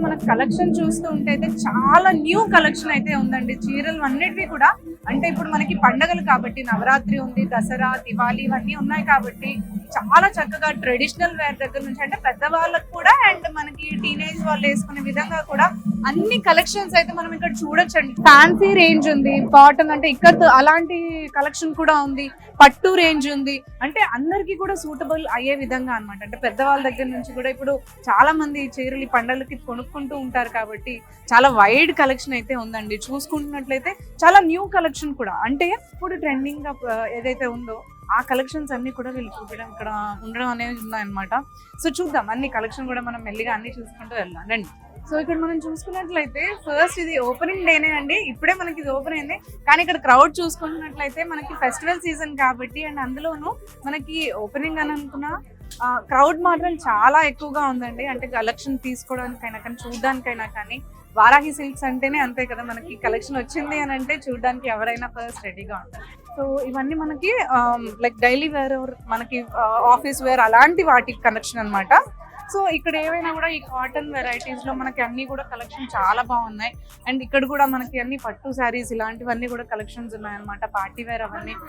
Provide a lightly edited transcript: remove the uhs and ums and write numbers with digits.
మనకు కలెక్షన్ చూస్తూ ఉంటే అయితే చాలా న్యూ కలెక్షన్ అయితే ఉందండి. చీరలు అన్నిటివి కూడా అంటే ఇప్పుడు మనకి పండగలు కాబట్టి నవరాత్రి ఉంది, దసరా, దివాళీ ఇవన్నీ ఉన్నాయి కాబట్టి చాలా చక్కగా ట్రెడిషనల్ వేర్ దగ్గర నుంచి అంటే పెద్దవాళ్ళకు కూడా అండ్ మనకి టీనేజ్ వాళ్ళు వేసుకునే విధంగా కూడా అన్ని కలెక్షన్స్ అయితే మనం ఇక్కడ చూడొచ్చండి. ఫ్యాన్సీ రేంజ్ ఉంది, కాటన్ అంటే ఇక్కత్ అలాంటి కలెక్షన్ కూడా ఉంది, పట్టు రేంజ్ ఉంది. అంటే అందరికీ కూడా సూటబుల్ అయ్యే విధంగా అన్నమాట. అంటే పెద్దవాళ్ళ దగ్గర నుంచి కూడా ఇప్పుడు చాలా మంది చీరలు ఈ పండగలకి కొనుక్కుంటూ ఉంటారు కాబట్టి చాలా వైడ్ కలెక్షన్ అయితే ఉందండి. చూసుకుంటున్నట్లయితే చాలా న్యూ కలెక్షన్ కూడా అంటే ఇప్పుడు ట్రెండింగ్ గా ఏదైతే ఉందో ఆ కలెక్షన్స్ అన్ని కూడా వీళ్ళు చూపించడం ఇక్కడ ఉండడం అనేది ఉన్నాయన్నమాట. సో చూద్దాం అన్ని కలెక్షన్ కూడా మనం మెల్లిగా అన్ని చూసుకుంటూ వెళ్దాం రండి. సో ఇక్కడ మనం చూసుకున్నట్లయితే ఫస్ట్ ఇది ఓపెనింగ్ డేనే అండి, ఇప్పుడే మనకి ఇది ఓపెన్ అయింది. కానీ ఇక్కడ క్రౌడ్ చూసుకున్నట్లయితే మనకి ఫెస్టివల్ సీజన్ కాబట్టి అండ్ అందులోనూ మనకి ఓపెనింగ్ అని అనుకున్నా క్రౌడ్ మాత్రం చాలా ఎక్కువగా ఉందండి. అంటే కలెక్షన్ తీసుకోవడానికైనా కానీ చూడడానికైనా కానీ వారాహి సిల్క్స్ అంటేనే అంతే కదా, మనకి కలెక్షన్ వచ్చింది అని అంటే చూడడానికి ఎవరైనా ఫస్ట్ రెడీగా ఉంటారు. సో ఇవన్నీ మనకి లైక్ డైలీ వేర్ మనకి ఆఫీస్ వేర్ అలాంటి వాటి కలెక్షన్ అన్నమాట. సో ఇక్కడ ఏవైనా కూడా ఈ కాటన్ వెరైటీస్ లో మనకి అన్ని కూడా కలెక్షన్ చాలా బాగున్నాయి. అండ్ ఇక్కడ కూడా మనకి అన్ని పట్టు శారీస్ ఇలాంటివన్నీ కూడా కలెక్షన్స్ ఉన్నాయన్నమాట, పార్టీ వేర్ అవన్నీ.